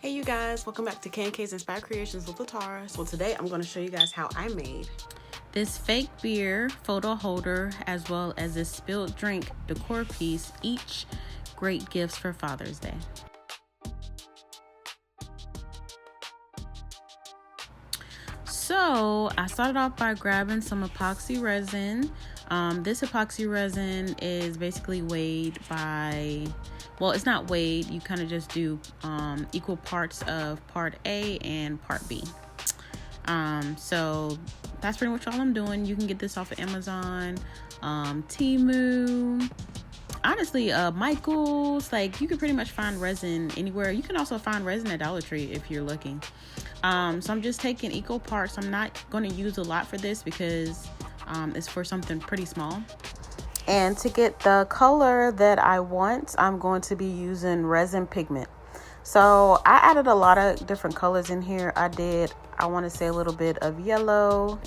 Hey you guys, welcome back to K&K's Inspired Creations with Latara. So today I'm going to show you guys how I made this fake beer photo holder as well as this spilled drink decor piece, each great gifts for Father's Day. So I started off by grabbing some epoxy resin. This epoxy resin is basically weighed by, well, it's not weighed, you kind of just do equal parts of part A and part B. So that's pretty much all I'm doing. You can get this off of Amazon, Temu, honestly, Michael's. Like, you can pretty much find resin anywhere. You can also find resin at Dollar Tree if you're looking. So I'm just taking equal parts. I'm not going to use a lot for this because it's for something pretty small. And to get the color that I want, I'm going to be using Resin Pigment. So I added a lot of different colors in here. I want to say a little bit of yellow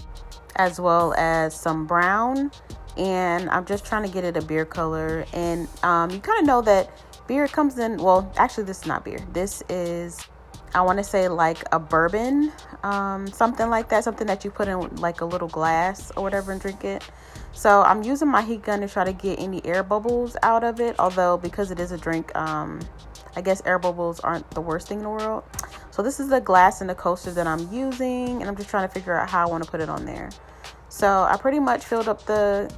as well as some brown. And I'm just trying to get it a beer color. And you kind of know that beer comes in, well, actually this is not beer. This is, I want to say like a bourbon, something like that. Something that you put in like a little glass or whatever and drink it. So I'm using my heat gun to try to get any air bubbles out of it. Although because it is a drink, I guess air bubbles aren't the worst thing in the world. So this is the glass and the coaster that I'm using. And I'm just trying to figure out how I want to put it on there. So I pretty much filled up the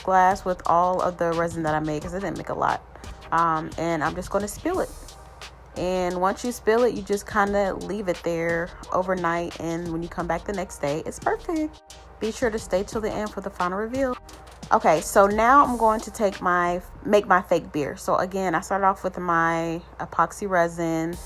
glass with all of the resin that I made because I didn't make a lot. And I'm just going to spill it. And once you spill it, you just kind of leave it there overnight. And when you come back the next day, it's perfect. Be sure to stay till the end for the final reveal. Okay, so now I'm going to make my fake beer. So again, I started off with my epoxy resin,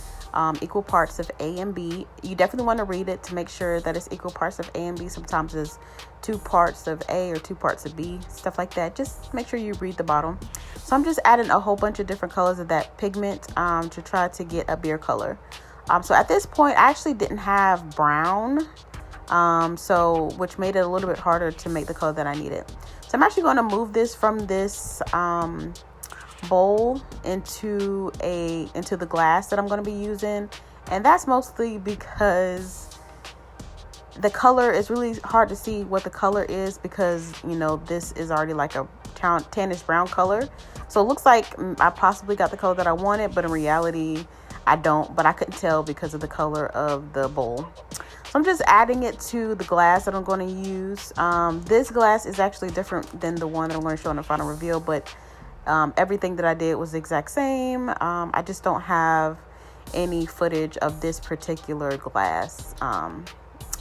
equal parts of A and B. You definitely want to read it to make sure that it's equal parts of A and B. Sometimes it's 2 parts of A or 2 parts of B, stuff like that. Just make sure you read the bottom. So I'm just adding a whole bunch of different colors of that pigment to try to get a beer color. So at this point, I actually didn't have brown, which made it a little bit harder to make the color that I needed. So I'm actually going to move this from this bowl into the glass that I'm going to be using, and that's mostly because the color is really hard to see what the color is because, you know, this is already like a tannish brown color. So it looks like I possibly got the color that I wanted, but in reality I don't, but I couldn't tell because of the color of the bowl. So I'm just adding it to the glass that I'm going to use. This glass is actually different than the one that I'm going to show in the final reveal, but everything that I did was the exact same. I just don't have any footage of this particular glass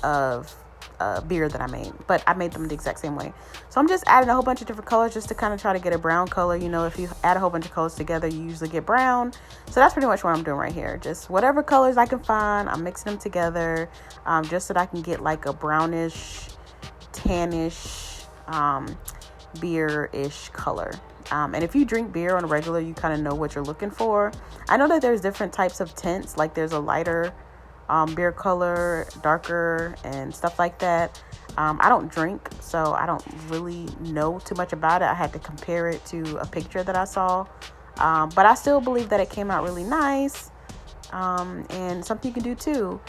of beer that I made, but I made them the exact same way. So I'm just adding a whole bunch of different colors just to kind of try to get a brown color. You know, if you add a whole bunch of colors together, you usually get brown. So that's pretty much what I'm doing right here. Just whatever colors I can find, I'm mixing them together just so that I can get like a brownish, tannish, beer-ish color. And if you drink beer on a regular, you kind of know what you're looking for. I know that there's different types of tints, like there's a lighter beer color, darker, and stuff like that. I don't drink, so I don't really know too much about it. I had to compare it to a picture that I saw, but I still believe that it came out really nice, and something you can do too.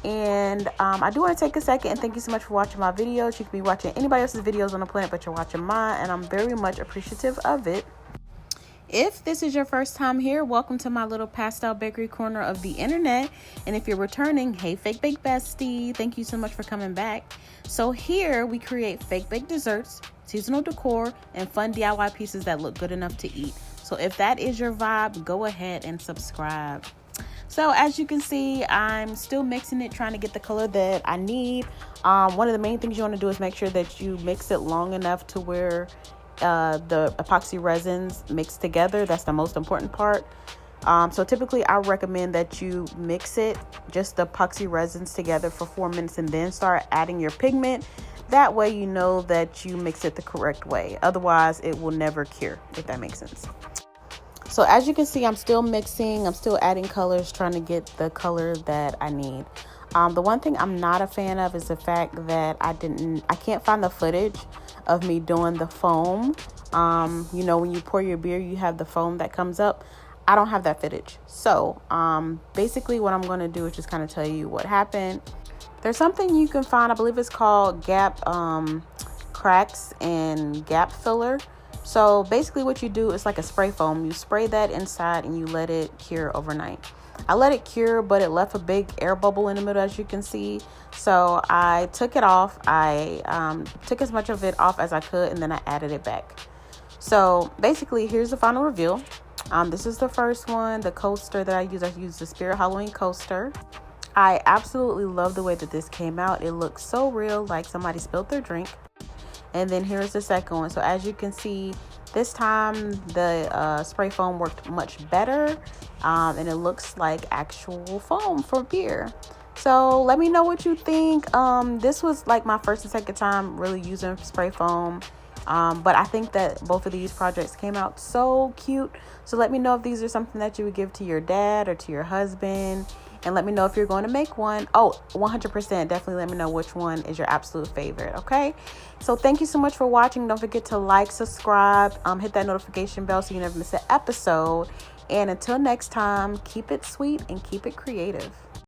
And I do want to take a second and thank you so much for watching my videos. You can be watching anybody else's videos on the planet, but you're watching mine, and I'm very much appreciative of it. If this is your first time here, welcome to my little pastel bakery corner of the internet. And if you're returning, hey, Fake Bake Bestie, thank you so much for coming back. So here we create fake baked desserts, seasonal decor, and fun DIY pieces that look good enough to eat. So if that is your vibe, go ahead and subscribe. So as you can see, I'm still mixing it, trying to get the color that I need. One of the main things you want to do is make sure that you mix it long enough to where the epoxy resins mix together. That's the most important part. So typically I recommend that you mix it, just the epoxy resins together for 4 minutes and then start adding your pigment. That way you know that you mix it the correct way. Otherwise it will never cure, if that makes sense. So as you can see, I'm still mixing, I'm still adding colors, trying to get the color that I need. The one thing I'm not a fan of is the fact that I can't find the footage of me doing the foam. You know, when you pour your beer, you have the foam that comes up. I don't have that footage. So basically what I'm going to do is just kind of tell you what happened. There's something you can find, I believe it's called gap cracks and gap filler. So basically what you do is like a spray foam. You spray that inside and you let it cure overnight. I let it cure, but it left a big air bubble in the middle, as you can see. So I took it off. I took as much of it off as I could, and then I added it back. So basically, here's the final reveal. This is the first one, the coaster that I use. I use the Spirit Halloween coaster. I absolutely love the way that this came out. It looks so real, like somebody spilled their drink. And then here's the second one. So as you can see, this time the spray foam worked much better, and it looks like actual foam for beer. So let me know what you think. This was like my first and second time really using spray foam, but I think that both of these projects came out so cute. So let me know if these are something that you would give to your dad or to your husband, and let me know if you're going to make one. Oh, 100%, definitely let me know which one is your absolute favorite. Okay, so thank you so much for watching. Don't forget to like, subscribe, hit that notification bell so you never miss an episode. And until next time, keep it sweet and keep it creative.